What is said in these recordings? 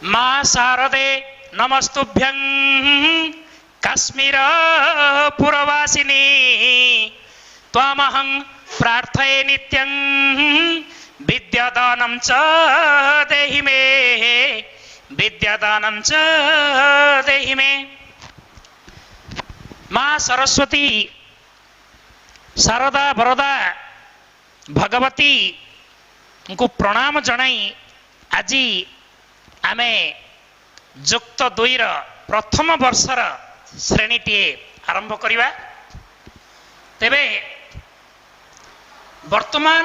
मा शारदे नमस्तुभ्यं काश्मीर पुरवासिनी त्वामहं प्रार्थये नित्यं विद्यादानं च देहि मे विद्यादानं च देहि मे। माँ सरस्वती शारदा बरदा भगवती को प्रणाम जनाई आज आमे जुक्त दुईर प्रथम वर्षर श्रेणीटी आरंभ करिबा। तेबे वर्तमान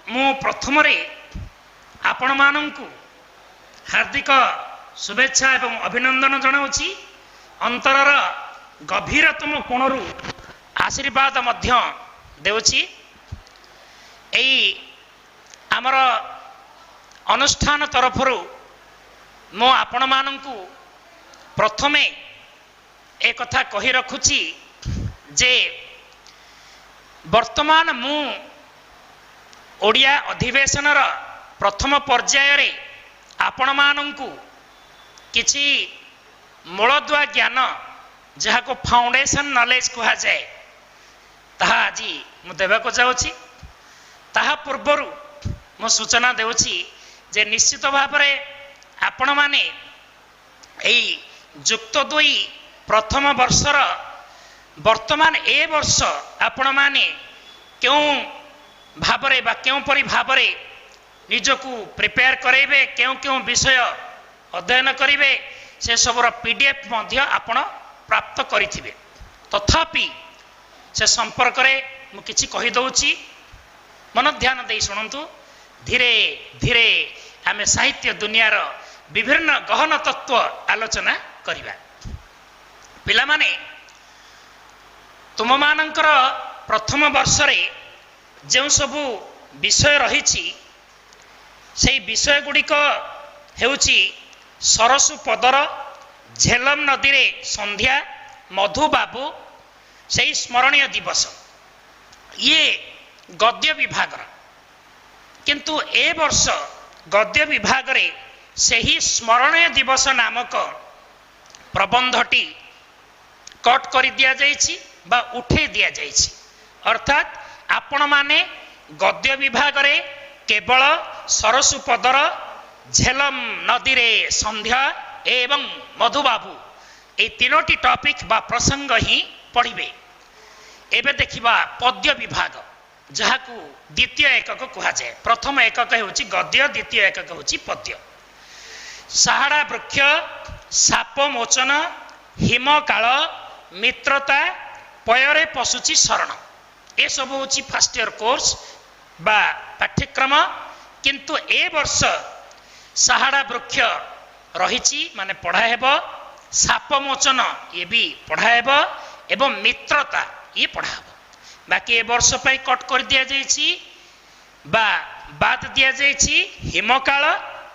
मु प्रथम रे आपण मानंकु हार्दिक शुभेच्छा एवं अभिनंदन जनाउछि। अंतरर गभीरतम कोणरू आशीर्वाद मध्य देउछि। एई आमर अनुष्ठान तरफरु मो आपण मानंकु प्रथमे एक कथा कहि रखुछि जे वर्तमान मु ओडिया अधिवेशनर प्रथम पर्याय रे आपण मानंकु किछि मूलदुआ ज्ञान जहाको फाउंडेशन नॉलेज कहा जाए ताहा आज मु देबाको जाउछि। ताहा पूर्वरु मु सूचना देउछि जे निश्चित भाव रे आपण माने एई जुक्त दुई प्रथम वर्षर वर्तमान ए वर्ष आपण माने क्यों भावरे बा क्यों परि भावरे निजकू प्रिपेयर करेबे क्यों क्यों विषय अध्ययन करिवे से सबर पीडीएफ मध्य आपण प्राप्त करिथिबे। तथापि से संपर्क रे मु किछि कहि दउछि, मन ध्यान देई सुनंतु। धीरे धीरे आमे साहित्य दुनियार विभिन्न गहन तत्व आलोचना करिबा। पिला माने तुम मानंकर प्रथम वर्ष रे जो सबु विषय रहिछि सेई विषय गुड़िक हेउछि सरसु पदर, झेलम नदी रे संध्या, मधु बाबू, सेई स्मरणीय दिवस ये गद्य विभाग। किंतु ए वर्ष गद्य विभाग रे सेही स्मरणीय दिवस नामक प्रबंधटी कट कर दिया जाइछि बा उठे दिया जाइछि। अर्थात आपण माने गद्य विभाग रे केवल सरसु पदर, झेलम नदी रे संध्या एवं मधुबाबू ए तीनोटी टॉपिक बा प्रसंग ही पढ़िबे। एबे देखिबा पद्य विभाग जहाकू द्वितीय एकक कहा जाए। प्रथम एकक हेउछि गद्य, द्वितीय एकक हेउछि पद्य। साहाड़ा वृक्ष, साप मोचन, हिमकाल, मित्रता, पयरे पशुची शरण ए सब होछि फर्स्ट ईयर कोर्स बा पाठ्यक्रम। किंतु ए वर्ष साहाड़ा वृक्ष रहिछि माने पढ़ा हेबो, साप मोचन ये भी पढ़ा हेबो एवं मित्रता ये पढ़ा हेबो। बाकी ए वर्ष पई कट कर दिया जाइछि बा बाद दिया जाइछि हिमकाल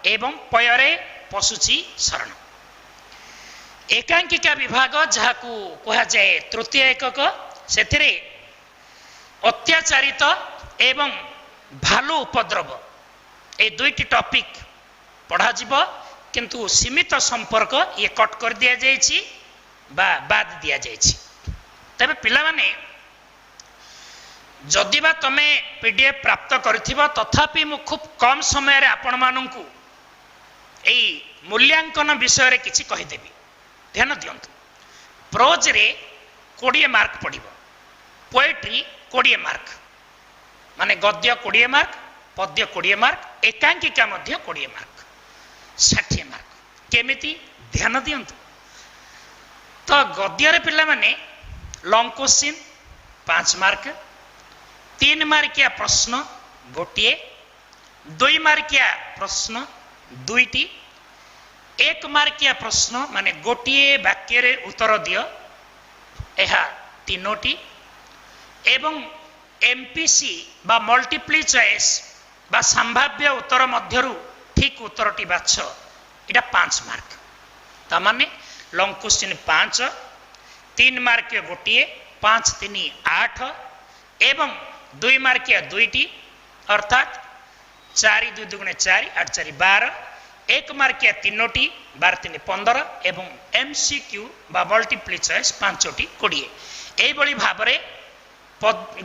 एवं पयरे पशुची शरण। एकांकिका विभाग जहाकू कहा जाए तृतीय एकक सेथिरे अत्याचारित एवं भालू उपद्रव ए दुईटी टॉपिक पढ़ा जिवो। किंतु सीमित संपर्क ये कट कर दिया जाइछि बा बाद दिया जाइछि। तबे पिला माने जदिबा तमे पीडीएफ प्राप्त करथिबो तथापि मु खूब कम समय रे आपण मानंकु एई मूल्यांकन विषय रे किछि कहि देबी। ध्यान दियंतु। प्रोज रे 20 मार्क पड़िबो, पोएट्री 20 मार्क माने गद्य 20 मार्क, पद्य 20 मार्क, एकांकिका मध्य 20 मार्क, 60 मार्क। केमिति ध्यान दियंतु। तो गद्य रे पिला माने लॉन्ग क्वेश्चन 5 मार्क, 3 मार्किया प्रश्न गोटिए, 2 मार्किया प्रश्न दुईटी, 1 मार्किया प्रश्न माने गोटिए वाक्य रे उत्तर दियो एहा तीनोटी, एवं एमपीसी बा मल्टीप्ली चॉइस बा संभाव्य उत्तर मध्यरु ठीक उत्तरटी बाछ एटा 5 मार्क। ता माने लॉन्ग क्वेश्चन 5, 3 मार्किया गोटिए, 5 3 8 एवं 2 मार्किया दुईटी अर्थात 4 2 2 4 8 4 12 एक मार्किया 3टी 12 3 15 एवं MCQ बा मल्टीपल चॉइस 5टी 20 एई बळी भाबरे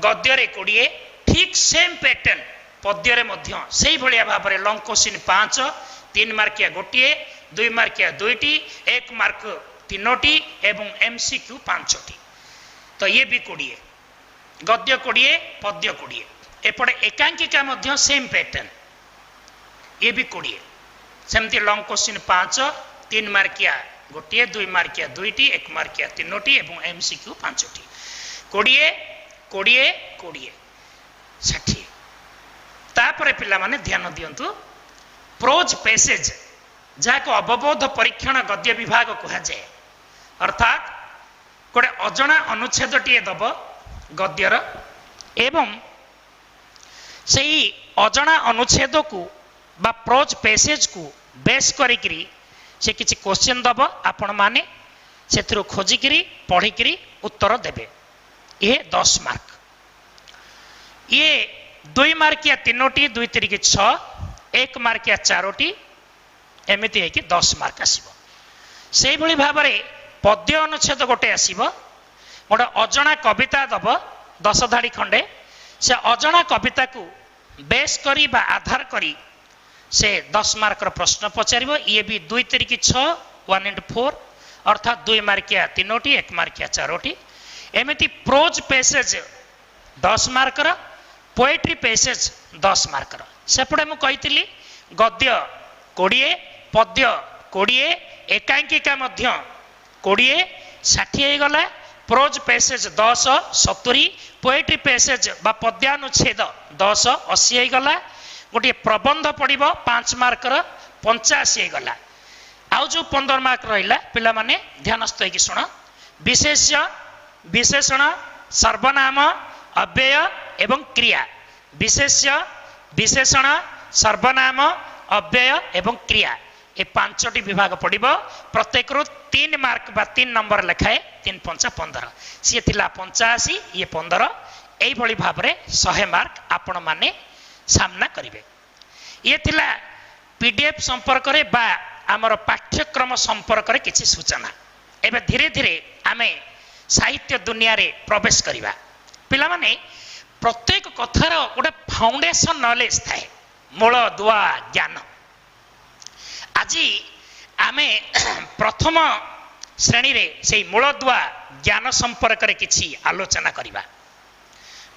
गद्य रे 20 ठीक सेम पैटर्न पद्य रे मध्य सेई भलिया भाबरे लॉन्ग क्वेश्चन 5 3 मार्किया 1 2 मार्किया 2टी 1 मार्क 3टी एवं MCQ 5टी तो ये भी 20 गद्य 20 पद्य 20 एपटे एकांकिका मध्य सेम पैटर्न ये भी 20 सेमती लॉन्ग क्वेश्चन 5 3 मार्किया 1 2 मार्किया 2टी 1 मार्किया 3टी एवं MCQ 5टी 20 20 20 60 तापर पिला माने ध्यान दियंतु प्रोज पैसेज जाको अवबोध परीक्षण गद्य विभाग कहा जाए अर्थात गोटे अजणा अनुच्छेदटीए दब गद्यर एवं सही अजणा अनुच्छेद को बा प्रोज पैसेज को बेस करिकरी से किछि क्वेश्चन दब आपण माने सेथिरु खोजिकरी पढ़िकरी उत्तर देबे ये 10 मार्क ये 2 मार्किया 3टी 2 3 6 1 मार्किया 4टी एमिति है कि 10 मार्क आसीबो सेही भली भाबरे पद्य अनुच्छेद गोटे आसीबो गोटे अजणा कविता दब 10 धाड़ी खंडे से अजणा कविता को बेस करी बा आधार करी से 10 मार्क प्रश्न पचारिबो ये भी 2 3 6 1 and 4 अर्थात 2 मार्किया 3टी 1 मार्किया 4टी एमिति prose passage 10 mark poetry passage 10 mark सेपटे मु कहितली गद्य 20 पद्य 20 एकांकिका मध्य 20 60 हो गला प्रोज पैसेज 10 70 पोएट्री पैसेज बा पद्यानुच्छेद 10 80 हो गला गोटे प्रबंध पड़िबो 5 मार्क 85 हो गला आउ जो 15 मार्क रहिला पिला माने ध्यानस्थ होई कि सुन विशेष्य विशेषण सर्वनाम अव्यय एवं क्रिया विशेष्य विशेषण सर्वनाम अव्यय एवं क्रिया ये 5टी विभाग पड़िबो प्रत्येक रु 3 मार्क बा 3 नंबर लेखाए 3 5 15 सी थिला 85 ये 15 एई भली भाबरे 100 मार्क आपण माने सामना करिवे ये थिला पीडीएफ संपर्क रे बा हमर पाठ्यक्रम संपर्क रे किछि सूचना एबे धीरे धीरे आमे साहित्य दुनिया रे प्रवेश करिवा पिला माने प्रत्येक कथार गोटे फाउंडेशन नॉलेज थाए मूल दुआ ज्ञान आज आमे प्रथम श्रेणी रे से मूल दुआ ज्ञान संपर्क रे किछि आलोचना करिवा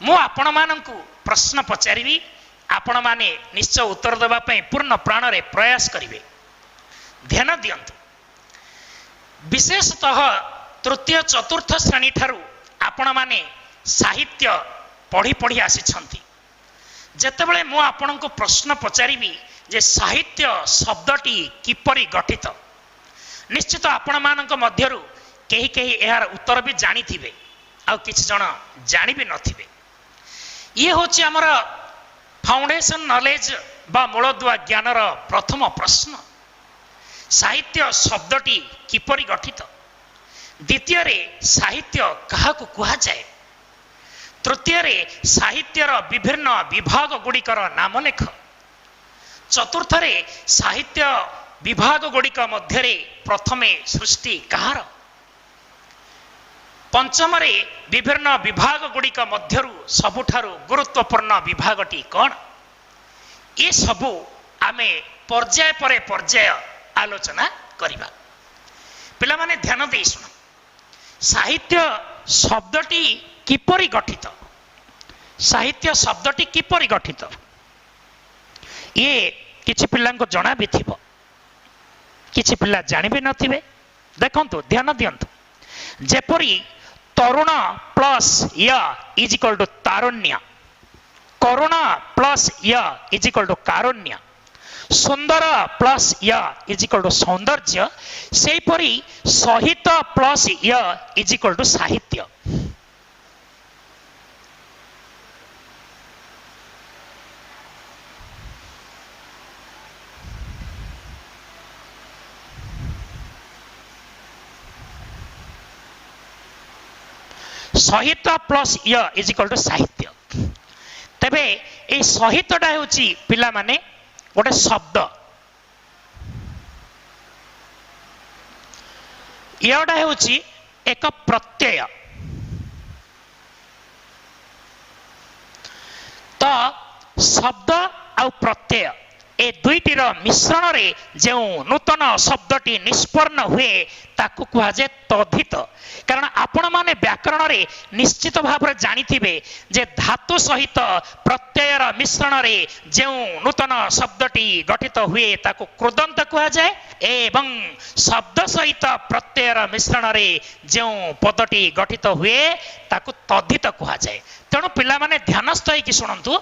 मु आपण माननकु प्रश्न पचारिबी आपण माने निश्चय उत्तर देबा पई पूर्ण प्राण रे प्रयास करिवे ध्यान दियंतु विशेषतः तृतीय चतुर्थ श्रेणी ठारू आपण माने साहित्य पढ़ी पढ़ी आसी जेतेबेले मु आपनको प्रश्न पचारिबी जे साहित्य शब्दटी किपरि गठित निश्चित आपण मानक मध्यरु केही केही एहार उत्तर भी जानी थिबे आ किछि जण जानि भी नथिबे ये होछि हमर फाउंडेशन नॉलेज बा मूलदुआ ज्ञानर प्रथम प्रश्न साहित्य शब्दटी किपरि गठित द्वितीय रे साहित्य काहाकु कुहा जाए तृतीय रे साहित्यर विभिन्न विभाग गुड़िकर नाम लेख चतुर्थ रे साहित्य विभाग गुड़िक मध्य प्रथमे सृष्टि कहार पंचम रे विभिन्न विभाग गुड़िक मध्यरु सबुठारु गुरुत्वपूर्ण विभागटी कौन ये सबू आमे पर्याय परे पर्याय आलोचना करिबा पिला माने ध्यान दे सुन साहित्य शब्दटी किपरि गठित साहित्य शब्दटी किपरि गठित ये किछि पिल्ला को जना भी थिबो किछि पिल्ला जानि भी नथिबे देखंतु ध्यान दियंतु जेपरि तरुण प्लस य इज इक्वल टू तारुण्य करुण प्लस य इज इक्वल टू कारुण्य सुंदर प्लस य इज इक्वल टू सौंदर्य सेपरी सहित प्लस य इज इक्वल टू साहित्य सहित प्लस य इज इक्वल टू साहित्य तेबे ए सहितटा होची पिला माने गोटे शब्द यटा हेउची एक प्रत्यय। तो शब्द आउ प्रत्यय ए दुईटीर मिश्रण रे जो नूतन शब्दटी निष्पन्न हुए ताकू कहा जाए तद्धित। कारण आपण माने व्याकरण रे निश्चित भाव रे जानिथिबे जे धातु सहित प्रत्ययर मिश्रण रे जो नूतन शब्दटी गठित हुए ताकू कृदंत कहा जाए एवं शब्द सहित प्रत्ययर मिश्रण रे जो पदटी गठित हुए ताकू तद्धित कहा जाए। तेणु पिला माने ध्यानस्थ होइकि शुणंतु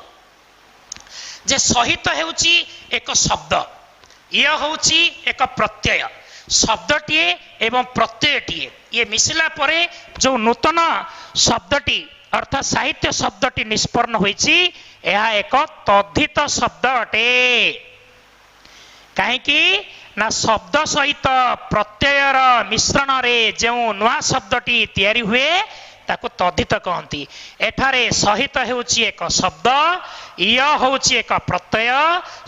जे सहित हेउची एक शब्द, यह होउची एक प्रत्यय। शब्दटीए एवं प्रत्ययटीए ये मिशिला परे जो नूतन शब्दटी अर्थात साहित्य शब्दटी निष्पन्न होईची यह एक तद्धित शब्द अटे। कहीं ना शब्द सहित प्रत्ययर मिश्रण रे जो नुआ शब्दटी तैयारी हुए ताको तद्धित कहती। एठारे सहित हेउची एक शब्द, यह होउची एक प्रत्यय।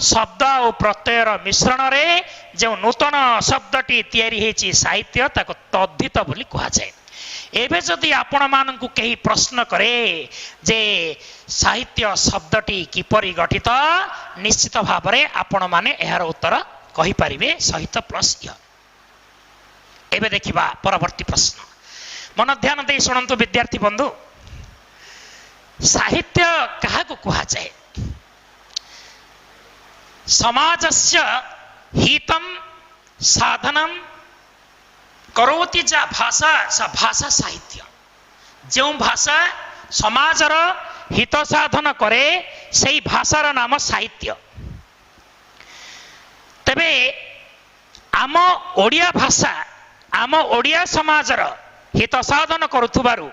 शब्द और प्रत्ययर मिश्रण रे जो नूतन शब्दटी तैयारी हेची साहित्य ताको तद्धित बोली कहा जाए। एबे जदि आपण मानकु कही प्रश्न करे जे साहित्य शब्दटी किपरि गठित, निश्चित भाव रे आपण माने एहार उत्तर कहि परिबे सहित प्लस य। एबे देखिबा परवर्ती प्रश्न। मन ध्यान दे शुणु विद्यार्थी बंधु, साहित्य क्या कहा जाए? समाजस्य हितम साधनम करोति जा भाषा सा भाषा साहित्य। जो भाषा समाजर हित साधन करे से भाषार नाम साहित्य। तेबे आम ओडिया भाषा आम ओडिया समाजर हित साधन करुथुबारु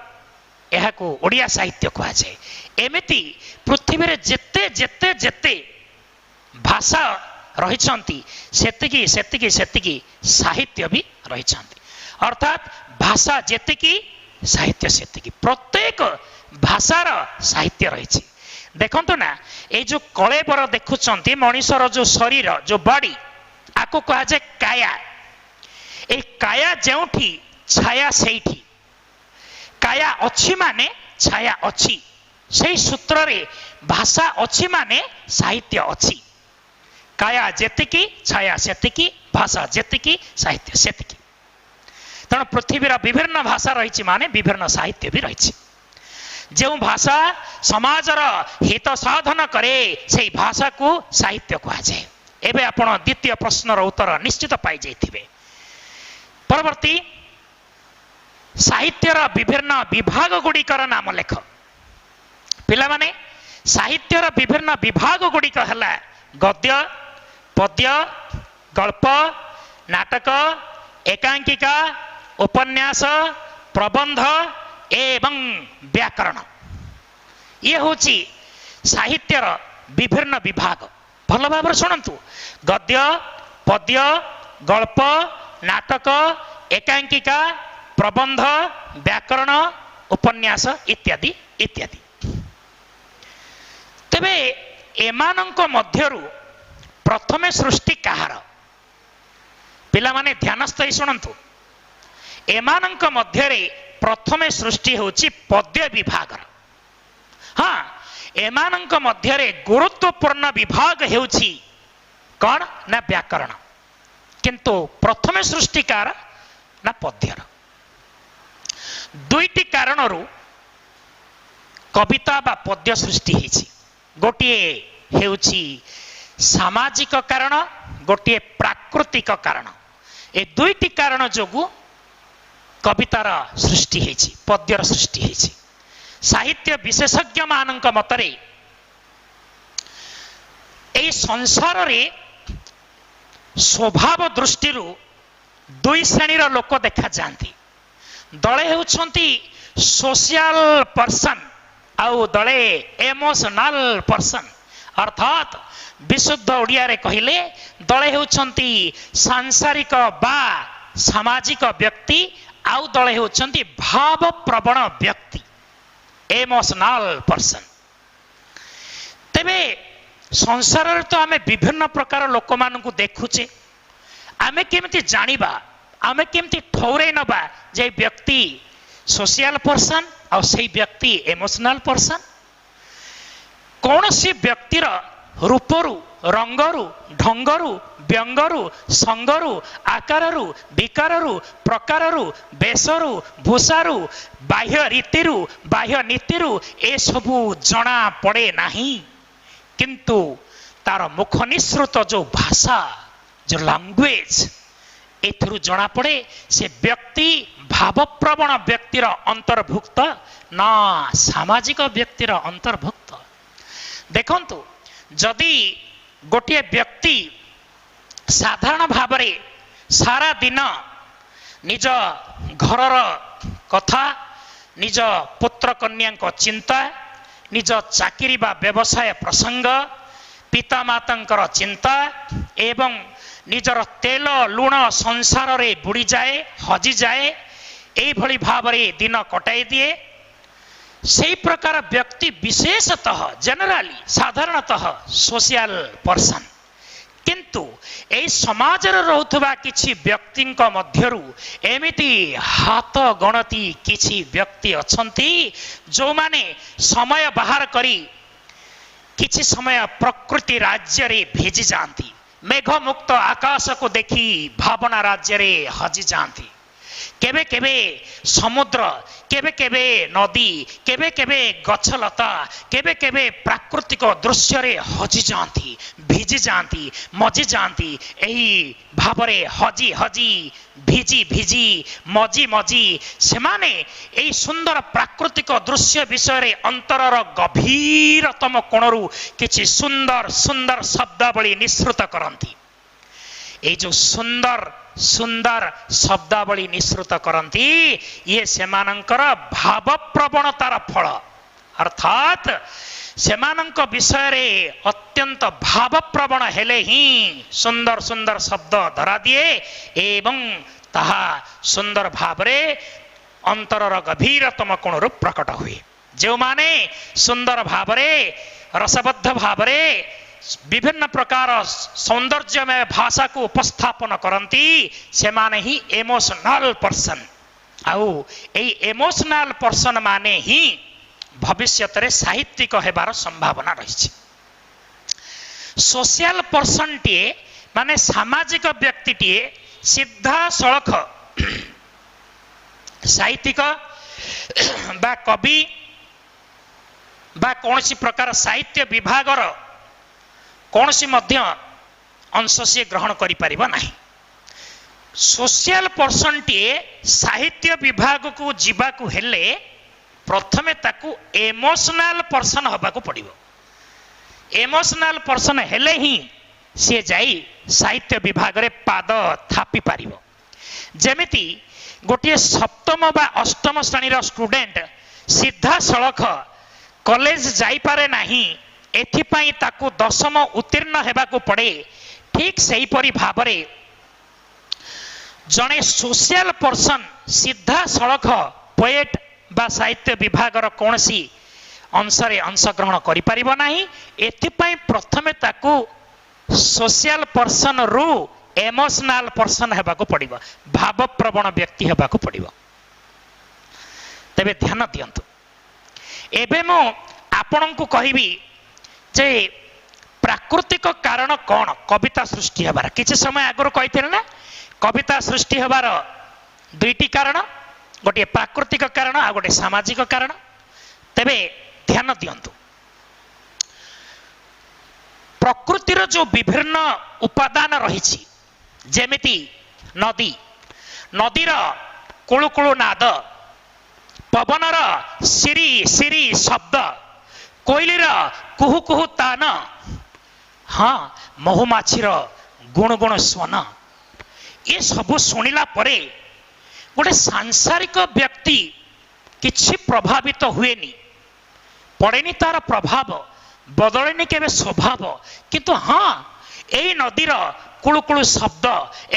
एहाकू ओडिया साहित्य कहा जाए। एमिति पृथ्वी रे जेते जेते जेते भाषा रहिछंती सेतिकी सेतिकी सेतिकी साहित्य भी रहिछंती। अर्थात भाषा जेतिकी साहित्य सेतिकी। प्रत्येक भाषार साहित्य रहिछि। देखंतु ना ए जो कलेबर देखुछंती मनुष्यर जो शरीर जो बॉडी आको कहा जाए काया। ए काया जेउठी छाया सेठी। काया अच्छी माने छाया अच्छी। से सूत्र रे भाषा अच्छी माने साहित्य अच्छी। काया जेतिकी छाया सेतिकी, भाषा जेतिकी साहित्य सेतिकी। तेणु पृथ्वीर विभिन्न भाषा रही माने विभिन्न साहित्य भी रही। जो भाषा समाजर हित साधन करे से भाषा को साहित्य कहा जाए। एबे आपण द्वितीय प्रश्नर उत्तर निश्चित पाई जाइथिबे। परवर्ती साहित्यर विभिन्न विभाग गुड़िकर नाम लेख। पिला माने साहित्यर विभिन्न विभाग गुड़िक हला गद्य, पद्य, गल्प, नाटक, एकांकिका, उपन्यास, प्रबंध एवं व्याकरण। ये होची साहित्यर विभिन्न विभाग। भल भाव शुणु। गद्य, पद्य, गल्प, नाटक, एकांकिका, प्रबंध, व्याकरण, उपन्यास इत्यादि इत्यादि। तेबे एमानंक मध्यरु प्रथमे सृष्टि कहार? पिला माने ध्यानस्थ होई शुणंतु। एमानंक मध्यरे प्रथमे सृष्टि होची पद्य विभाग। हाँ, एमानंक मध्यरे गुरुत्वपूर्ण विभाग हेउची कौन ना व्याकरण। किंतु प्रथमे सृष्टिकार ना पद्यर। दुईटी कारणरू कविता बा पद्य सृष्टि हेछि। गोटिए हेउछि सामाजिक कारण, गोटिए प्राकृतिक कारण। ए दुईटी कारण जोगु कवितार सृष्टि हेछि, पद्यर सृष्टि हेछि। साहित्य विशेषज्ञ मानक मतरे ए संसार रे स्वभाव दृष्टि दुई श्रेणीर लोक देखा जाती। दले हेउछंती सोशल पर्सन आउ दले इमोशनल पर्सन। अर्थात विशुद्ध ओडिया रे कहिले दले हेउछंती सांसारिक बा सामाजिक व्यक्ति आउ दले हेउछंती भाव प्रवण व्यक्ति, इमोशनल पर्सन। तेबे संसार तो आमे विभिन्न प्रकार लोक मानकु देखुचे। आमे केमिति जानिबा आमे केमती ठौरे नबा जे व्यक्ति सोशल पर्सन और से व्यक्ति इमोशनल पर्सन कौन सी व्यक्तिर रूपरु रंगरु ढंगरु व्यंगरु संगरु आकारु विकारु प्रकारु बेसरु भूषारु बाह्य रीतिरु बाह्य नीतिरु ए सबू जना पड़े नहीं किंतु तार मुख निसृत जो भाषा जो लैंग्वेज एथुरु जना पड़े से व्यक्ति भावप्रवण व्यक्तिर अंतर्भुक्त ना सामाजिक व्यक्तिर अंतर्भुक्त देखंतु जदि गोटे व्यक्ति साधारण भावरे सारा दिन निज घरर कथा निज पुत्र कन्या चिंता निज चाकरी बा व्यवसाय प्रसंग पिता मातांकर चिंता एवं निजर तेल लुण संसार रे बुड़ी जाए हजि जाए एई भली भावरे दिन कटाई दिए से प्रकार व्यक्ति विशेषतः जनरली साधारणतः सोशल पर्सन किंतु ए समाज रोथुवा किछि व्यक्तिंक मध्यरु एमिति हाथ गणती किछि व्यक्ति अछंती जो माने समय बाहर करी किछि समय प्रकृति राज्य रे भेजी जाती मेघ मुक्त आकाश को देखी भावना राज्य रे हजि जाती केबे केबे समुद्र केबे केबे नदी केबे केबे गछलता केबे केबे प्राकृतिक दृश्य रे हजि जाती भिजी जाती मजी जाती एही भावरे हजि हजि भिजी भिजी मजी मजी सेमाने एही सुंदर प्राकृतिक दृश्य विषय रे अंतरर गभीरतम कोणरू किछि सुंदर सुंदर शब्दावली निसृत करंती ए जो सुंदर सुंदर शब्दावली निसृत करंती ये सेमानंकर भाव प्रवणतार फल अर्थात सेमानंक विषय रे अत्यंत भाव प्रवण हेले ही सुंदर सुंदर शब्द धरा दिए एवं ताहा सुंदर भावरे अंतरर गभीरतम कोणरू प्रकट हुए जो माने सुंदर भावरे रसबद्ध भावरे विभिन्न प्रकार सौंदर्यमय भाषा को उपस्थापन करती से माने ही इमोशनल पर्सन आउ एई इमोशनल पर्सन माने ही भविष्य रे साहित्यिक हेबार संभावना रही सोशल पर्सन टीए माने सामाजिक व्यक्ति टीए सीधा सड़क साहित्यिक बा कवि बा कौन प्रकार साहित्य विभागर कौन सी मध्य अंश से ग्रहण करि परिबा नाही सोशल पर्सन टीए साहित्य विभाग को जीवा को हेले प्रथमे ताकू इमोशनल पर्सन हबा को पड़िबो इमोशनल पर्सन हेले ही से जाई साहित्य विभाग रे पाद थापी पारिबो जेमिति गोटे सप्तम बा अष्टम श्रेणी रो स्टूडेंट सीधा सड़क कॉलेज जाई पारे नाही एथिपाई ताकू दशम उत्तीर्ण हेबाकू पड़े ठीक सही परी भावरे जने सोशल पर्सन सीधा सड़क पोएट बा साहित्य विभागर कौन सी अंशरे अंशग्रहण करि परिबो नाही एथिपाई प्रथमे ताकू सोशल पर्सन रु इमोशनल पर्सन हेबाकू पड़िबो भाव प्रवण व्यक्ति हेबाकू पड़िबो तबे ध्यान दियंतु एबे मो आपनकू कहिबी जे प्राकृतिक कारण कौन कविता सृष्टि हबार किछि समय आगुर कहिथिले ना कविता सृष्टि हबार दुईटी कारण गोटे प्राकृतिक कारण आ गोटे सामाजिक कारण तेबे ध्यान दियंतु प्रकृतिर जो विभिन्न उपादान रही जेमिति नदी नदीर कुळुकुळु नाद पवनर सिरी सिरी शब्द कोइलीर कुहु कुहु तान हाँ महुमाछीर गुण गुण स्वन ये सब शुणिला परे गोटे सांसारिक व्यक्ति किछि प्रभावित हुएनी पड़ेनी तार प्रभाव बदलेनी केबे स्वभाव किंतु हाँ एई नदीर कुळुकुळु शब्द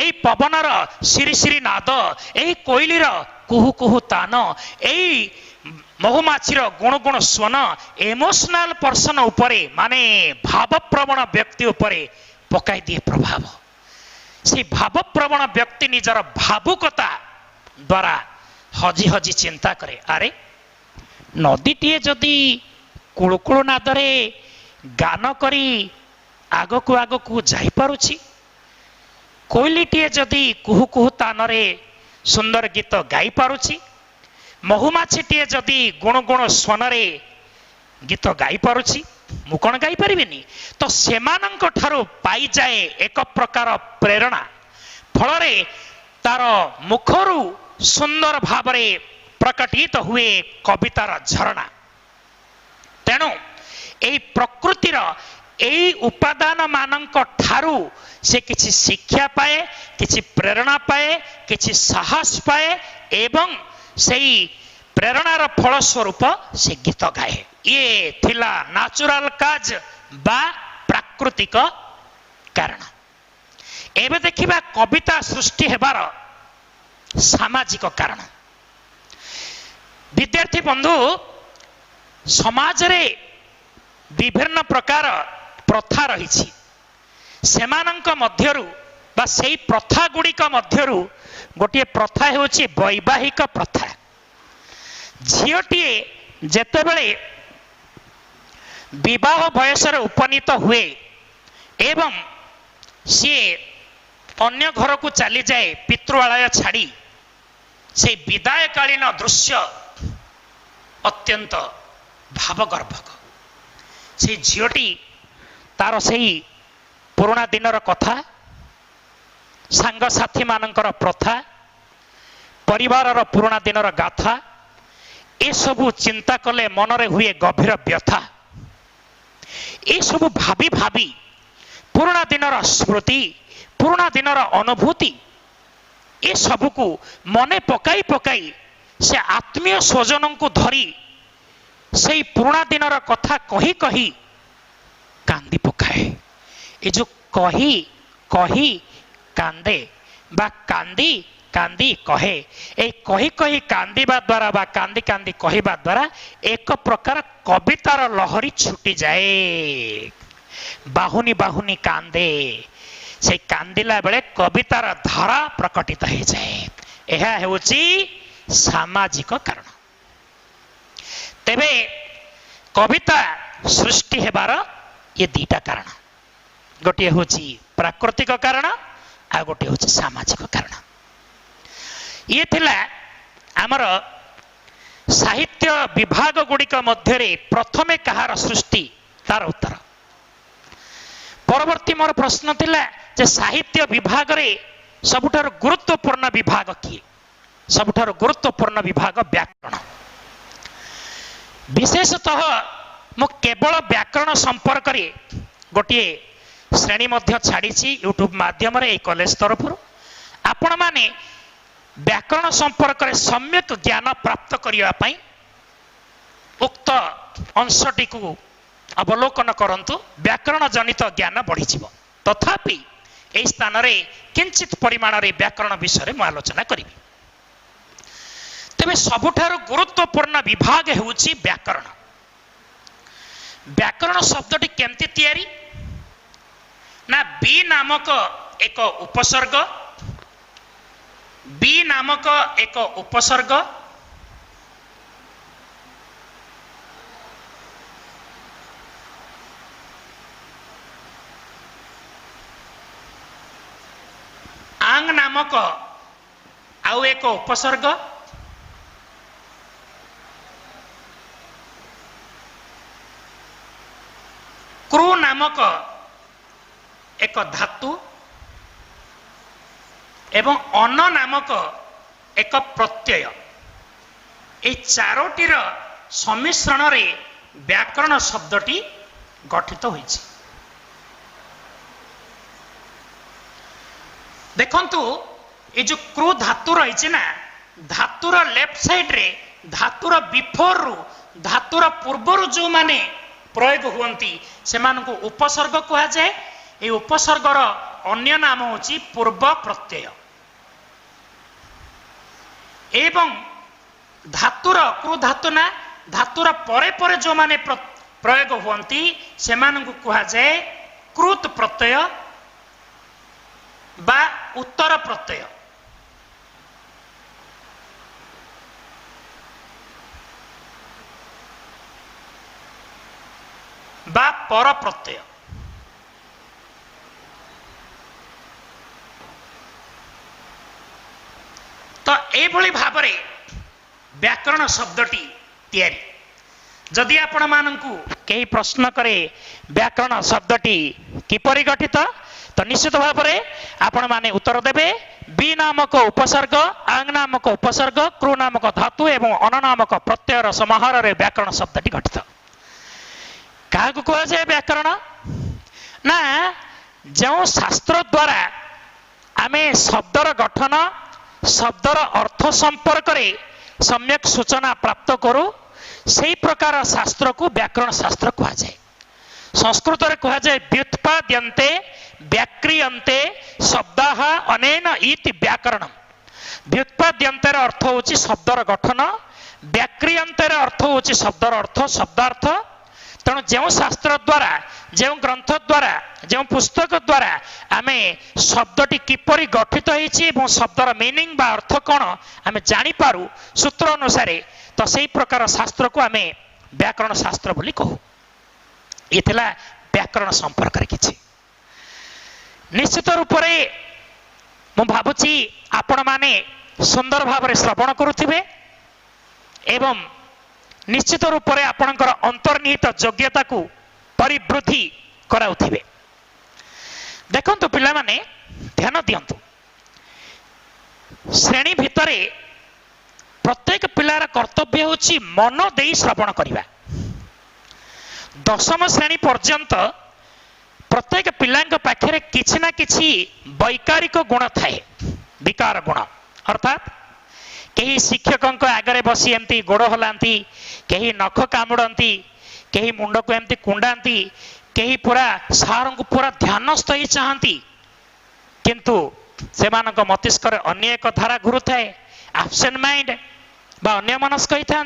एई पवनर सिरी सिरी नाद एई कोइलीर कुहु कुहु तान एई महुमाछीर गुण गुण स्वन इमोशनल पर्सन उपरे माने भाव प्रवण व्यक्ति उपरे पकाई दिए प्रभाव से भावप्रवण व्यक्ति निजर भावुकता द्वारा हजी हजी चिंता करे, अरे नदीटीए जदि कुळकुळ नादरे गान करी आगकू आगकू जाई पारुछि, कोइलीटीए जदि कुहू कुहू तानरे सुंदर गीत गाई पारुछि, महुमाछीटीए जदि गुण गुण स्वनरे गीत गाई पारुछि, मु कौन गाई पारिबिनी? तो सेमानंक ठारू पाई जाए एक प्रकार प्रेरणा, फलरे तार मुखरू सुंदर भावरे प्रकटित हुए कवितार झरणा। तेणु एई प्रकृतिर एई उपादान मानंक ठारू से किछि शिक्षा पाए, किछि प्रेरणा पाए, किछि साहस पाए एवं सेई प्रेरणार फल स्वरूप से गीत गाए। ये थिला नाचुराल काज बा प्राकृतिक कारण। एबे देखिबा कविता सृष्टि हेबार सामाजिक कारण। विद्यार्थी बंधु, समाज रे विभिन्न प्रकार प्रथा रही, सेमानंक मध्यरु बा सेई प्रथा गुड़िक मध्यरु गोटे प्रथा हेउछि वैवाहिक प्रथा। झीटीए जेतेबेले विवाह बयसर उपनीत हुए एवं सी अन्य घर को चली जाए पितृआलय छाड़ी, से विदायकालीन दृश्य अत्यंत भावगर्भक। से झीटी तार से पुराना दिनर कथा, सांगसाथी मानकर प्रथा, परिवार पुराना दिनर गाथा, ये सबू चिंता कले मनरे हुए गभीर व्यथा। ये सबू भाभी भाभी पुराना दिनर स्मृति, पुराना दिनर अनुभूति, ये सबको मने पकाई पकाई से आत्मीय स्वजन को धरी से पुराना दिनर कथा कही कही कांदी पकाए। ये जो कही कही कांदे बा कांदी कांदी कहे, ए कही कही कांदीबा द्वारा बा कांदी कांदी कहवा द्वारा एक प्रकार कवितार लहरी छुटी जाए। बाहुनी बाहुनी कांदे, से कांदिला बेले कवितार धारा प्रकटित हो जाए। यह हेउछि सामाजिक कारण। तेबे कविता सृष्टि हेबार ये दीटा कारण, गोटे होछि प्राकृतिक कारण आ गोटे होछि सामाजिक कारण। ये थिला आमर साहित्य विभाग गुड़िक मध्यरे प्रथमे कहार सृष्टि तार उत्तर। परवर्ती मोर प्रश्न थिला जे साहित्य विभाग रे सबुठार गुरुत्वपूर्ण विभाग किए? सबुठार गुरुत्वपूर्ण विभाग व्याकरण। विशेषतः मु केवल व्याकरण संपर्क रे गोटे श्रेणी मध्य छाड़ी यूट्यूब माध्यम रे कॉलेज तरफ आपण माने व्याकरण संपर्क रे सम्यक ज्ञान प्राप्त करिया पई उक्त अंशटी को अवलोकन करंतु। व्याकरण जनित ज्ञान बढ़ी जीव। तथापि ए स्थान रे किंचित परिमाण रे व्याकरण विषय में आलोचना करी। तेबे सबुठार गुरुत्वपूर्ण विभाग हेउछि व्याकरण। व्याकरण शब्दटी केमती तैयारी ना, बी नामक एक उपसर्ग, बी नामक एक उपसर्ग आंग नामक आउ एक उपसर्ग, क्रू नामक एक धातु एवं अन नामक एक प्रत्यय, ये चारोटीर सम्मिश्रण रे व्याकरण शब्दटी गठित होइछि। देखंतु ये जो क्रू धातु रही ना, धातुर लेफ्ट साइड रे धातुर बिफोर रु धातुर पूर्वर जो माने प्रयोग हुअंती से मानको उपसर्ग कहा जाए। ये उपसर्गर अन्य नाम होची पूर्व प्रत्यय एवं धातुर क्रू धातु ना, धातुर परे परे जो माने प्रयोग हुअंती से मानको कहा जाए कृत प्रत्यय बा उत्तर प्रत्यय बा पर प्रत्यय तो एभली भावरे व्याकरण शब्दटी तैयारी जदि आपण मानकु कई प्रश्न करे व्याकरण शब्दटी किपरि गठित तो निश्चित भाव में आपण माने उत्तर देबे बी नामक उपसर्ग आंग नामक उपसर्ग क्रू नामक धातु एवं अन नामक प्रत्ययर समाहार रे व्याकरण शब्दटी गठित क्या कह जाए व्याकरण ना जो शास्त्र द्वारा आमे शब्दर गठन शब्दर अर्थ संपर्क रे सम्यक सूचना प्राप्त करू से प्रकार शास्त्र को व्याकरण शास्त्र कह जाए संस्कृत रे कह जाए व्युत्पाद्यन्ते व्याक्रियन्ते शब्दाः अनेन इति व्याकरणम व्युत्पाद्यन्ते अर्थ होची शब्दर गठन व्याक्रियन्ते अर्थ होची शब्दर अर्थ शब्दार्थ तेणु जो शास्त्र द्वारा जो ग्रंथ द्वारा जो पुस्तक द्वारा आमे शब्दटी किपरि गठित होईछि एवं शब्दर मीनिंग बा अर्थ कौन आमे जानि पारू सूत्र अनुसार तो सही प्रकार शास्त्र को आमे व्याकरण शास्त्र बोली कहू ये थिला व्याकरण संपर्क रे किछि निश्चित रूप से मु भाबुची आपण माने सुंदर भाव में श्रवण करुथिबे एवं निश्चित रूप से आपणकर अंतर्निहित योग्यता को परिवृद्धि कराउथिबे देखंतु पिला माने ध्यान दियंतु श्रेणी भितरे प्रत्येक पिलार कर्तव्य होची मन देई श्रवण करिबा दशम श्रेणी पर्यंत प्रत्येक पिलांक पाखरे किछि ना किछि वैकारिक गुण थाए विकार गुण अर्थात कहीं शिक्षक आगे बसी एमती गोड़ हलांती कहीं नख कामुड़ती कहीं मुंड को एमती कुंडाती कहीं पूरा सार को पूरा ध्यानस्थ ही चाहती किंतु से मस्तिष्क अन्य एक धारा घुरु थाए एब्सेंट माइंड बा अन्य मनस्क ही था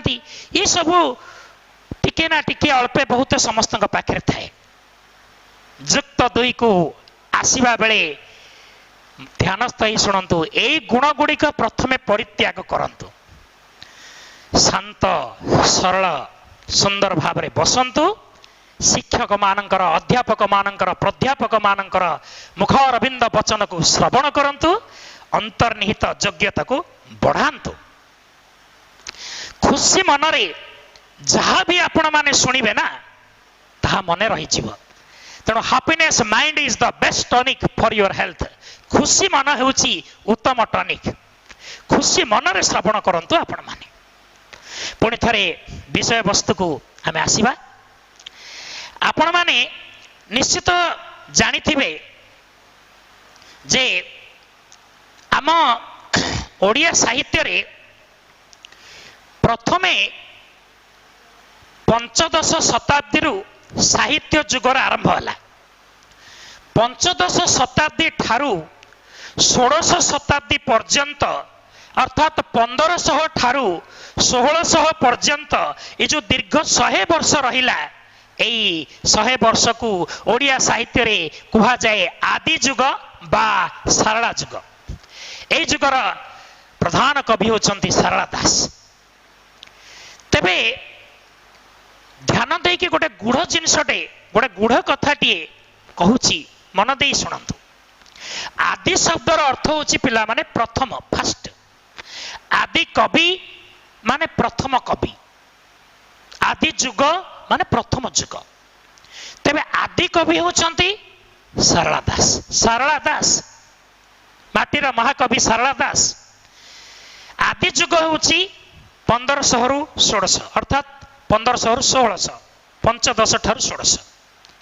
ये सबू टिके ना टिके अल्पे बहुत समस्त पाखे थाए युक्त दुई को आसवा बेले ध्यानस्थ ही शुणु यही गुण गुड़िक प्रथमे परित्याग करंतु शांत सरल सुंदर भाव में बसंतु शिक्षक मानकर अध्यापक मानकर प्राध्यापक मानकर मुख अरविंद वचन को श्रवण करंतु अंतर्निहित योग्यता को बढ़ांतु खुशी मनरे जहाँ भी आपण माने शुणिबे ना ता मने रही तेणु happiness mind is the best tonic for your health खुशी मन होची उत्तम टॉनिक खुशी मनरे श्रवण करंतु आपण माने पुणी थरे विषय वस्तु को आमे आसीबा आपण माने निश्चित जानिथिबे जे आम ओडिया साहित्य रे प्रथमे पंचदश शताब्दी रु साहित्य जुगर आरंभ होला पंचदश शताब्दी ठारू षोड़श शताब्दी पर्यंत अर्थात 1500 ठारू 1600 पर्यंत ये जो दीर्घ 100 वर्ष रहिला एई 100 वर्ष को ओडिया साहित्य रे कुहा जाए आदि जुग बा सारला जुग एई जुगर प्रधान कवि होचंती सारला दास तेबे ध्यान दे कि गोटे गुढ़ जिनसटे गोटे गुढ़ कथाटीए कहूची मन दे शुणु आदि शब्दर अर्थ होची पिला माने प्रथम फर्स्ट आदि कवि माने प्रथम कवि आदि जुग माने प्रथम जुग तेबे आदि कवि होचंती सारला दास माटीर महाकवि सारला दास आदि जुग होची 1500 रु 1600 अर्थात 1500 रु 1600 पंचदश ठारू 1600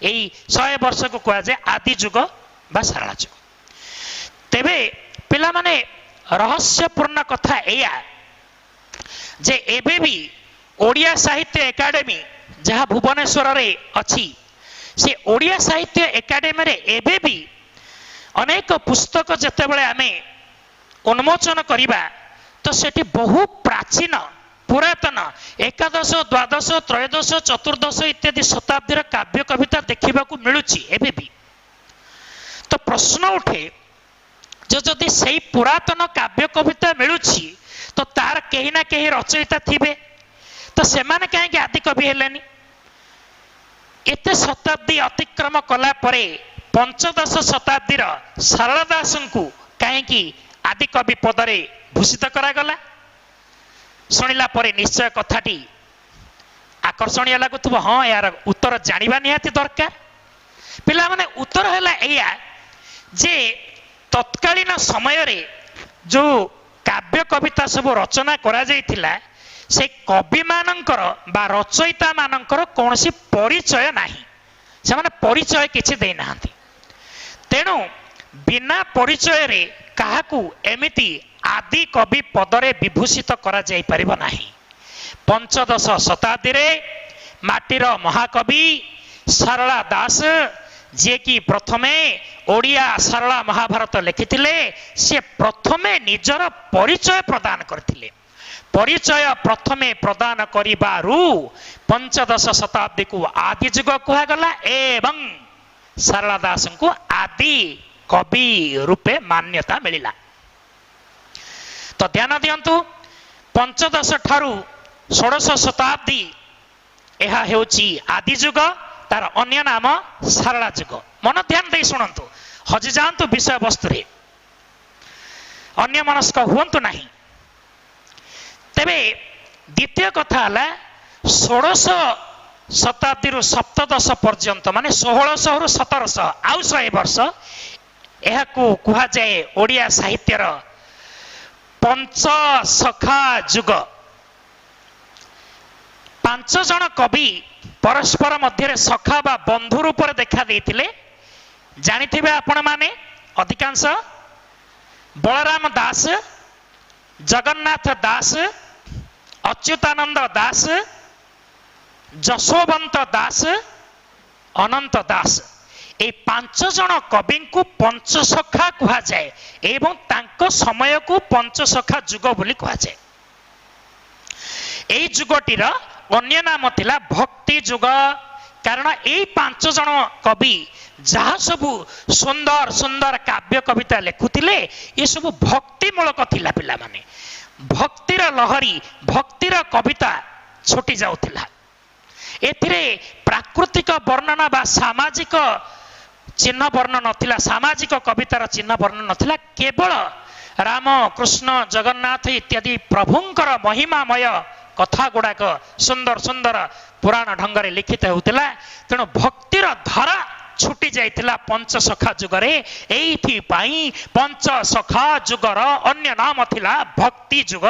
यही 100 वर्ष को कह जाए आदि जुग बा सारला जुग तेबे पिला माने रहस्यपूर्ण कथा एया जे एबे भी ओडिया साहित्य एकाडेमी जहाँ भुवनेश्वर रे अच्छी से ओडिया साहित्य एकाडेमी रे एबे भी अनेक पुस्तक जेतेबेले आमे उन्मोचन करिबा तो सेठी बहु प्राचीन पुरातन एकादश द्वादश त्रयोदश चतुर्दश इत्यादि शताब्दी काव्य कविता देखा मिलूची एबे भी तो प्रश्न उठे जो जदि से पुरातन काव्य कविता मिलुछि तो तार कहीं ना कहीं रचयिता थिबे तो सेमाने कहीं आदि कवि हेलेनी एते शताब्दी अतिक्रम कला परे पंचदश शताब्दीर सारला दास को कहीं आदि कवि पदरे भूषित करागला शुणिला परे निश्चय कथाटी आकर्षणीय लगुव हाँ यार उत्तर जानिबा निहाती दरकार पिला माने उत्तर हैला एया जे तत्कालीन समय रे जो काव्य कविता सब रचना करा जाइथिला से कवि मानकर बा रचयिता मानकर कौनसी परिचय नाही से माने परिचय किछि देई नाहांती तेणु बिना परिचय रे काहाकू एमिति आदि कवि पदरे विभूषित करा जाई परिबो नाही पंचदश शताब्दी रे माटीर महाकवि सारला दास जे कि प्रथमे ओडिया सारला महाभारत लिखिथिले से प्रथमे निजर परिचय प्रदान करथिले परिचय प्रथमे प्रदान करिबारु पंचदश शताब्दी को आदि युग कुहागला एवं सारला दास को आदि कवि रूपे मान्यता मिलिला तो ध्यान दियंतु पंचदश ठारू षोडश शताब्दी यह हेउची आदि युग तार अन्य नाम सारला युग मन ध्यान दे शुणु हजि जातु विषय वस्तु अन्य मनस्क हुंतु नहीं तेबे द्वितीय कथा है षोडश शताब्दी सप्तदश पर्यंत माने 1600 रु 1700 आउ 100 वर्ष यह कह जाए ओडिया साहित्यर पंचसखा युग पांच जन कवि परस्पर मध्य सखा बा बंधु रूप देखा देइथिले जानिथिबे आपण माने अधिकांश बलराम दास जगन्नाथ दास अच्युतानंद दास जशोवंत दास अनंत दास ए पांच जन कवि को पंचसखा कहा जाए एवं तांको समय को पंचसखा युग बोली कहा जाए एई युगटीर अन्य नाम थिला भक्ति युग कारण एई पांच जन कवि जहाँ सबु सुंदर सुंदर काव्य कविता लिखुतिले ये सब भक्तिमूलक थिला पिला माने भक्तिर लहरी भक्तिर कविता छुटी जाउथिला एथिरे प्राकृतिक वर्णना बा सामाजिक चिन्ह वर्ण नथिला सामाजिक कवितार चिन्ह वर्ण नथिला केवल राम कृष्ण जगन्नाथ इत्यादि प्रभुंकर महिमामय कथा गुड़ाक सुंदर सुंदर पुराण ढंगरे लिखित होउतिला तेणु भक्तिर धारा छुटी जाइतिला पंचसखा युगरे एइथि पाई पंचसखा युगर अन्य नाम थिला भक्ति युग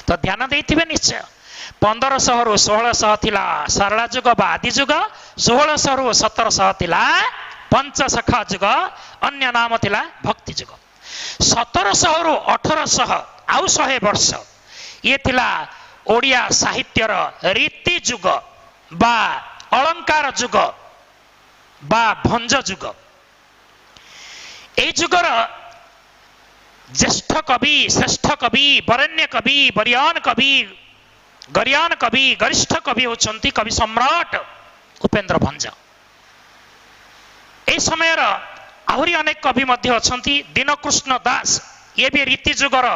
तो ध्यान देइथिबे निश्चय 1500 रु 1600 थिला सारला युग बा आदि युग 1600 रु 1700 थिला पंचसखा युग अन्य नाम थिला भक्ति युग 1700 रु 1800 आउ 100 वर्ष ये थिला ओडिया साहित्यर रीति युग बा अलंकार युग बा भंज युग ए युगर ज्येष्ठ कवि श्रेष्ठ कवि वरेण्य कवि वरियान कवि गरियान कवि गरिष्ठ कवि होचंती कवि सम्राट उपेंद्र भंज ए समय आहरी अनेक कवि मध्य अछंती दीनकृष्ण दास ये भी रीति युगर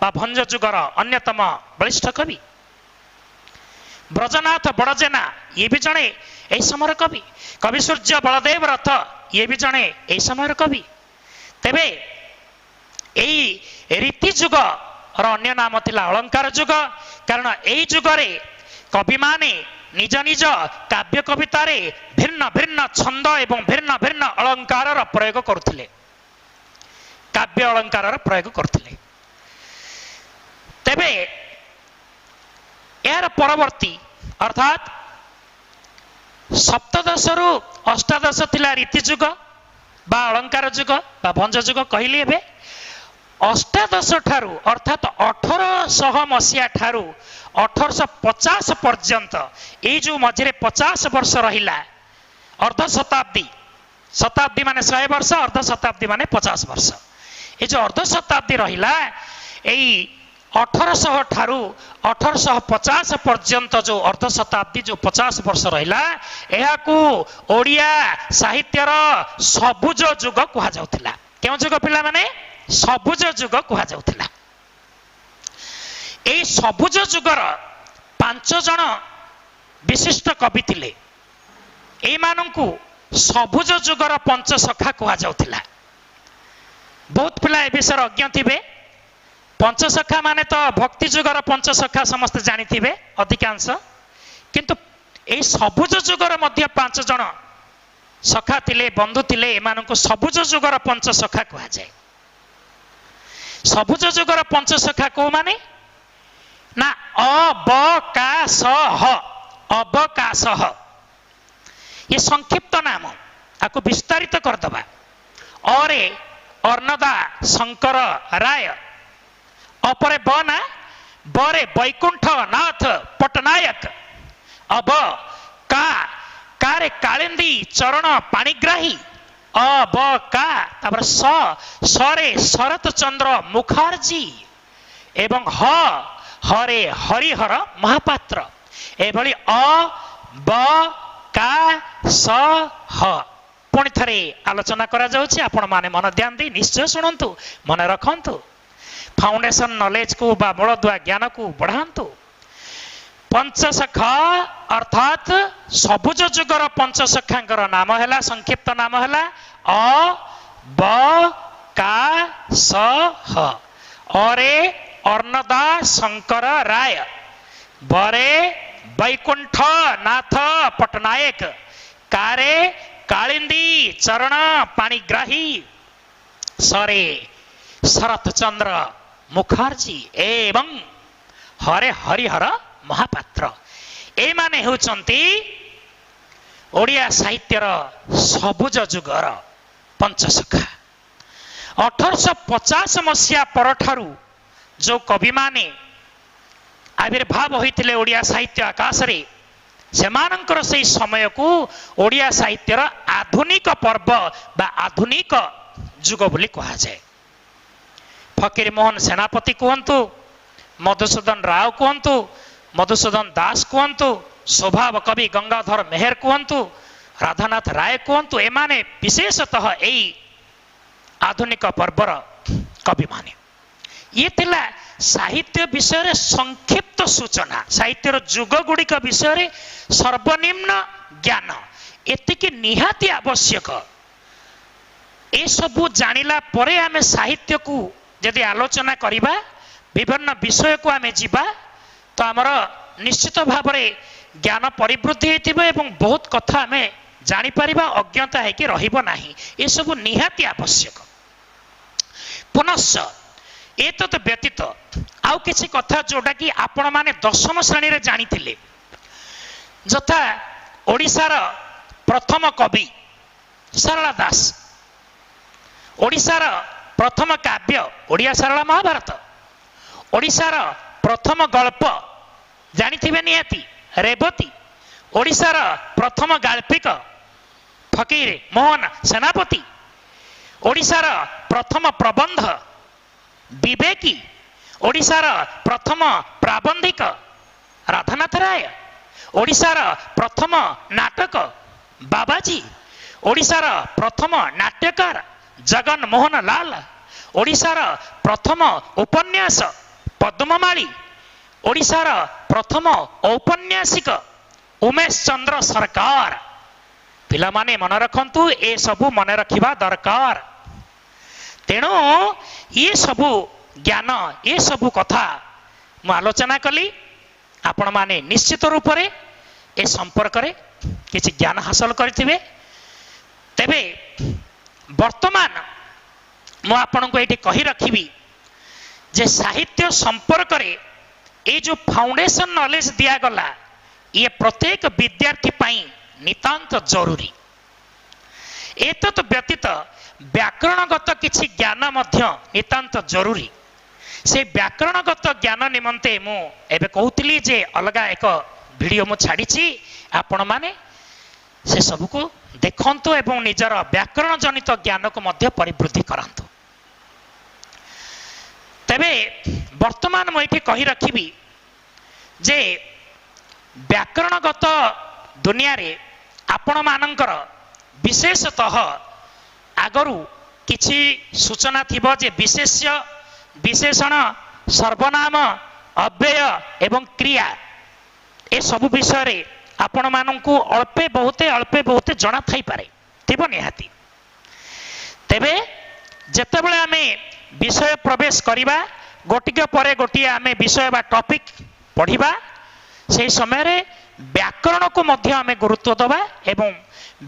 बा भंज युगर अन्यतम बलिष्ठ कवि ब्रजनाथ बड़जेना ये भी जड़े यही समय कवि कवि सूर्य बलदेव रथ ये भी जड़े यही समय कवि तेबे यही रीति युग अन्य नाम थिला अलंकार युग कारण यही युगरे कवि माने निज निज काव्य कवितारे भिन्न भिन्न छंद एवं भिन्न भिन्न अलंकार प्रयोग करुथिले काव्य अलंकार प्रयोग करुथिले तेबे यार परवर्ती अर्थात सप्तदश रु अष्टादश थिला रीति युग बा अलंकार युग बा भंज युग कहली एबे अष्टादश ठारू अर्थात 1800 मसीहा ठारू 1850 पर्यंत ये जो मझे 50 वर्ष रहिला अर्ध शताब्दी शताब्दी माने 100 वर्ष अर्ध शताब्दी माने 50 वर्ष ये जो अर्ध शताब्दी रहिला यही 1800 ठारू 1850 पर्यंत जो अर्ध शताब्दी जो 50 वर्ष रहिला एहा को ओडिया साहित्यर सबुज युग कहा जाउथिला केउं जुग पिला माने सबुज जुग कुहा जाउथिला। एई सबुज जुगर 5 जण विशिष्ट कवि थिले। एई मानंकु सबुज जुगर पंचसखा कुहा जाउथिला। बहुत पिला ए विषय अज्ञ थिबे। पंचसखा माने तो भक्ति जुगर पंचसखा समस्त जानिथिबे अधिकांश, किंतु एई सबुज जुगर मध्य 5 जण सखा थिले, बंधु थिले। एमानंकु सबुज जुगर पंचसखा कुहा जाय। सबुज जुगर पंचसखा को माने ना अबकाशः। अबकाशः ये संक्षिप्त नाम, आपको विस्तारित कर दबा। अरे अर्णदा शंकर राय, अपरे बना बरे वैकुंठ नाथ पटनायक, अब का कारे कालिंदी चरण पाणिग्राही, अब का तापर सरे शरत चंद्र मुखर्जी एवं हरे हरिहर महापात्र। एभली ब का स ह पुणी थरे आलोचना करा जाउछि। आपण माने मन ध्यान दे निश्चय सुनंतु, मन रखंतु। फाउंडेशन नॉलेज को बा मूलदुआ ज्ञान को बढ़ांतु। पंचसखा अर्थात सबुज जुगर पंचसखांकर नाम हैला, संक्षिप्त नाम हैला अ ब का स ह। अरे अर्णदा शंकर राय, बरे वैकुंठ नाथ पटनायक, कारे कालिंदी चरण पाणिग्राही, सरे शरत चंद्र मुखर्जी एवं हरे हरिहर महापात्र। ए माने होचंती ओडिया साहित्यर सबुज जुगर पंचसखा। 1850 मसीहा परठारु जो कवि माने आविर्भाव होइतिले ओडिया साहित्य आकाश रे, सेमानंकर से समय को ओडिया साहित्यर आधुनिक पर्व बा आधुनिक जुग बोली कहा जाए। फकीर मोहन सेनापति कहतु, मधुसूदन राव कहतु, मधुसूदन दास कहतु, स्वभाव कवि गंगाधर मेहर कहतु, राधानाथ राय कहतु, एमाने विशेषतः यही आधुनिक पर्वर कवि माने। ये थिला साहित्य विषय रे संक्षिप्त सूचना, साहित्यर जुग गुड़िक विषय रे सर्वनिम्न ज्ञान एतिकी निहाती आवश्यक। ए सबु जानिला परे आमे साहित्य को यदि आलोचना करिबा, विभिन्न विषय को आमे जीवा, तो आमर निश्चित भाव में ज्ञान परिवृद्धि होइतिबो एवं बहुत कथा आमे जानि परिबा, अज्ञता है कि रहिबो नाही। ए सबु निहाती आवश्यक। पुनश्च एतत् व्यतीत आउ किछि कथा जोटा कि आपण माने दशम श्रेणी रे जानिथिले, जथा ओडिशार प्रथम कवि सारला दास, ओडिशार प्रथम काव्य ओडिया सारला महाभारत, ओडिशार प्रथम गल्प जानिथिबे निहाती रेवती, ओडिशार प्रथम गाल्पिक फकीर मोहन सेनापति, ओडिशार प्रथम प्रबंध विवेकी, ओडिशार प्रथम प्राबंधिक राधानाथ राय, ओडिशार प्रथम नाटक बाबाजी, ओडिशार प्रथम नाट्यकार जगन मोहन लाल, ओडिशार प्रथम उपन्यास पद्ममाली, ओडिशार प्रथम औपन्यासिक उमेश चंद्र सरकार। पिला माने मन रखंतु, ए सबु मन रखिबा दरकार। तेणु ये सबु ज्ञान, ये सबु कथा मु आलोचना कली। आपण माने निश्चित रूप रे ए संपर्क रे किछि ज्ञान हासिल करथिबे। तेबे वर्तमान मु आपण को एठी कहि रखिबी जे साहित्य संपर्क रे ए जो फाउंडेशन नॉलेज दिया गला, ये प्रत्येक विद्यार्थी पाई नितांत जरूरी। एतत् व्यतीत व्याकरणगत किछि ज्ञान मध्य नितांत जरूरी। से व्याकरणगत ज्ञान निमंते मु एबे कहूतिली जे अलगा एक वीडियो मु छाड़ीछि, आपण माने से सब को देखंतु एवं निजर व्याकरण जनित ज्ञान को मध्य परिवृद्धि करंतु। तेबे वर्तमान मु एठी कहि रखिबी जे व्याकरणगत दुनिया रे आपण मानकर विशेषतः आगरू किछि सूचना थिबो जे विशेष्य विशेषण सर्वनाम अव्यय एवं क्रिया ए सब विषय रे आपण माननकु अल्पे बहुते जଣା थाई पारे थिबो निहाती। तेबे जेतेबेले आमे विषय प्रवेश करिबा गोटिके परे गोटिए आमे विषय बा टॉपिक पढ़िबा से समय रे व्याकरण को मध्य आमे गुरुत्व दबा एवं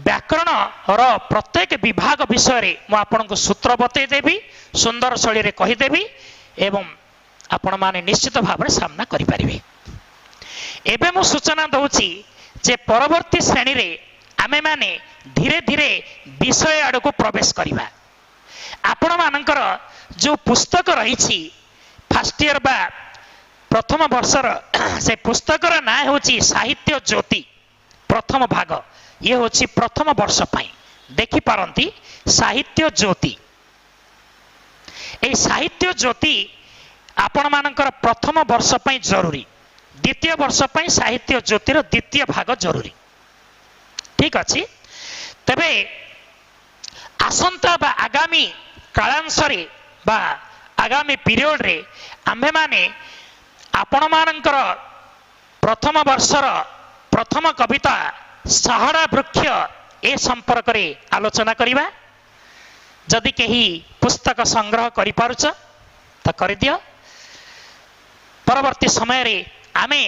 व्याकरण रो प्रत्येक विभाग विषय रे मु आपनको सूत्र बतै देबी सुंदर शैली रे कहि देबी एवं आपण माने निश्चित भाव सामना करि परिबे। एबे मु सूचना दउची जे परवर्ती श्रेणी रे आमे माने धीरे धीरे विषय आडको प्रवेश करिबा। आपण मानकर जो पुस्तक रही फर्स्ट ईयर बा प्रथम वर्षर से पुस्तकर ना होची साहित्य ज्योति प्रथम भाग ये होची प्रथम वर्ष पाई देखि पारंती साहित्य ज्योति। ए साहित्य ज्योति आपण मानकर प्रथम वर्ष पाई जरूरी द्वितीय वर्ष पाई साहित्य ज्योतिर द्वितीय भाग जरूरी ठीक अछि। तबे आसंता बा आगामी कालांशरे बा आगामी पीरियड रे आम्भे माने आपण मानकर प्रथम वर्षर प्रथम कविता सहारा वृक्ष ए संपर्क रे आलोचना करिबा। जदि केही पुस्तक संग्रह करि पारुछ त करि दियो। परवर्ती समय रे आमे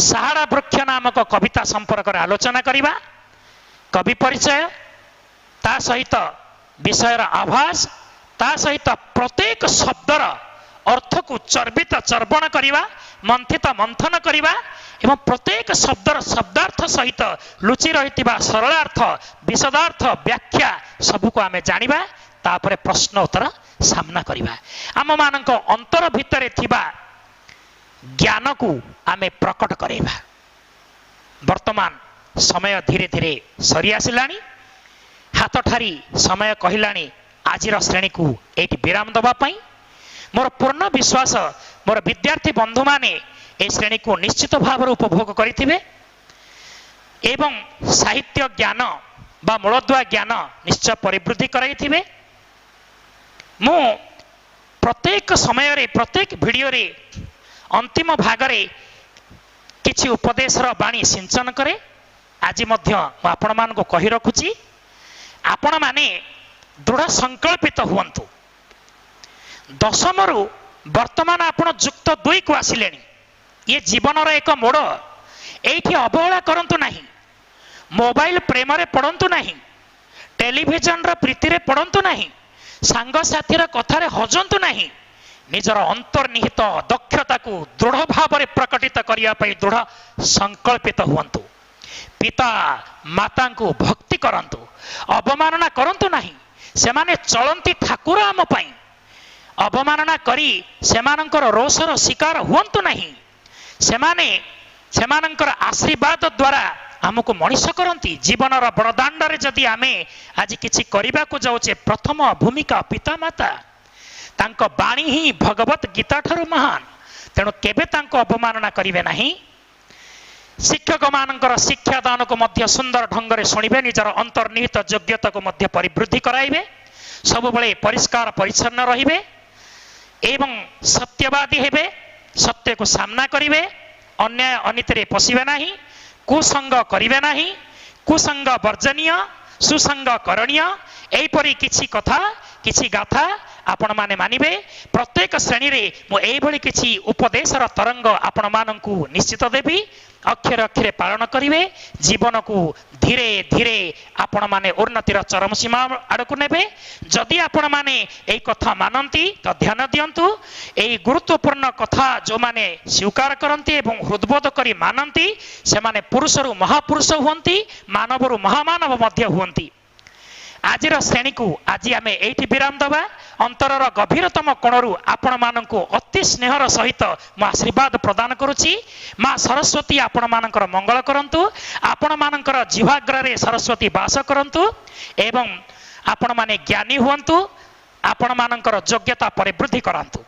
सहारा वृक्ष नामक कविता संपर्क रे आलोचना करिबा। कवि परिचय ता सहित विषयर आभास ता सहित प्रत्येक शब्दर अर्थ को चर्बित चर्वण करिबा मंथित मंथन करिबा एवं प्रत्येक शब्दर शब्दार्थ सहित लुचि रहितिबा सरलार्थ विशदार्थ व्याख्या सबको आमे जानिबा तापरे प्रश्न उत्तर सामना करिबा। आम मानक अंतर भितरे थिबा ज्ञान को आमे प्रकट करेबा। वर्तमान समय धीरे धीरे सरी आसिलानी हाथ ठारी समय कहिलानी आजिर श्रेणी को एटी विराम दबा पई। मोर पूर्ण विश्वास मोर विद्यार्थी बंधु माने ए श्रेणी को निश्चित भाव उपभोग करिथिबे एवं साहित्य ज्ञान बा मूलद्वा ज्ञान निश्चय परिवृद्धि कराइथिबे। मु प्रत्येक समय रे प्रत्येक वीडियो रे अंतिम भाग रे किछि उपदेश रो बाणी सिंचन करे। आज मध्य आपण मान को कहि रखुची आपण माने दृढ़ संकल्पित हुवंतु। दशम रु वर्तमान आपण युक्त 2 को आसिलेनी ये जीवन रो एक मोड़ एठी अवहेला करंतु नाही। मोबाइल प्रेम रे पड़ंतु नाही टेलीविजन रो प्रीति रे पड़ंतु नाही सांग साथी रो कथा रे हजंतु नाही। निजर अंतर्निहित दक्षता को दृढ़ भाव रे प्रकटित करिया पई दृढ़ संकल्पित हुवंतु। पिता माता को भक्ति करंतु अवमानना करंतु नाही। सेमाने चलंती ठाकुर आम पाई अवमानना करी सेमानंकर रोषर शिकार हुवंतु नाही। सेमाने सेमानंकर आशीर्वाद द्वारा हमको मनीष करंती। जीवन रा बड़दांड रे जदि आमे आज किछि करिबा को जाउचे प्रथम भूमिका पिता माता तांको बाणी ही भगवत गीता ठारू महान तेणु केबे तांको अवमानना करिवे नाही। शिक्षक मानकर शिक्षा दान को मध्य सुंदर ढंग रे सुनिबे निजर अंतर्निहित योग्यता को मध्य परिवृद्धि कराइबे सब बळे परिष्कार परिच्छन्न रहिबे एवं सत्यवादी हेबे सत्य को सामना करिवे अन्याय अनीति रे पसिबे नाही कुसंग करिवे नाही कुसंग वर्जनीय सुसंग करणीय एपरि किछि कथा किछि गाथा आपण माने मानिबे। प्रत्येक श्रेणी रे मो एई भली किछि उपदेशर तरंग आपण माननकु निश्चित देबी अक्षर अक्षरे पालन करिवे जीवन को धीरे धीरे आपण माने उन्नतिर चरम सीमा आड़कू नेबे। जदि आपण माने एई कथा मानंती तो ध्यान दियंतु एई गुरुत्वपूर्ण कथा जो माने स्वीकार करंती एवं हृदबोध करी मानंती से माने पुरुषरु महापुरुष हुवंती मानवरु महामानव मध्य हुवंती। आजिर श्रेणी को आज आमे एठी विराम दबा। अंतरर गभीरतम कोणरू आपण माननकु अति स्नेहर सहित मो आशीर्वाद प्रदान करुची। माँ सरस्वती आपण मानकर मंगल करंतु आपण मानकर जिह्वाग्र रे सरस्वती वास करंतु एवं आपण माने ज्ञानी हुवंतु आपण मानकर योग्यता परिवृद्धि करंतु।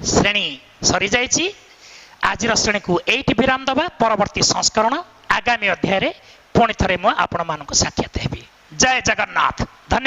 श्रेणी सरी जाइछि। आजिर श्रेणी को एठी विराम दबा। परवर्ती संस्करण आगामी अध्याय रे पुणी थरे मो आपण मानक साक्षात हेबी। जय जगन्नाथ। धन्यवाद।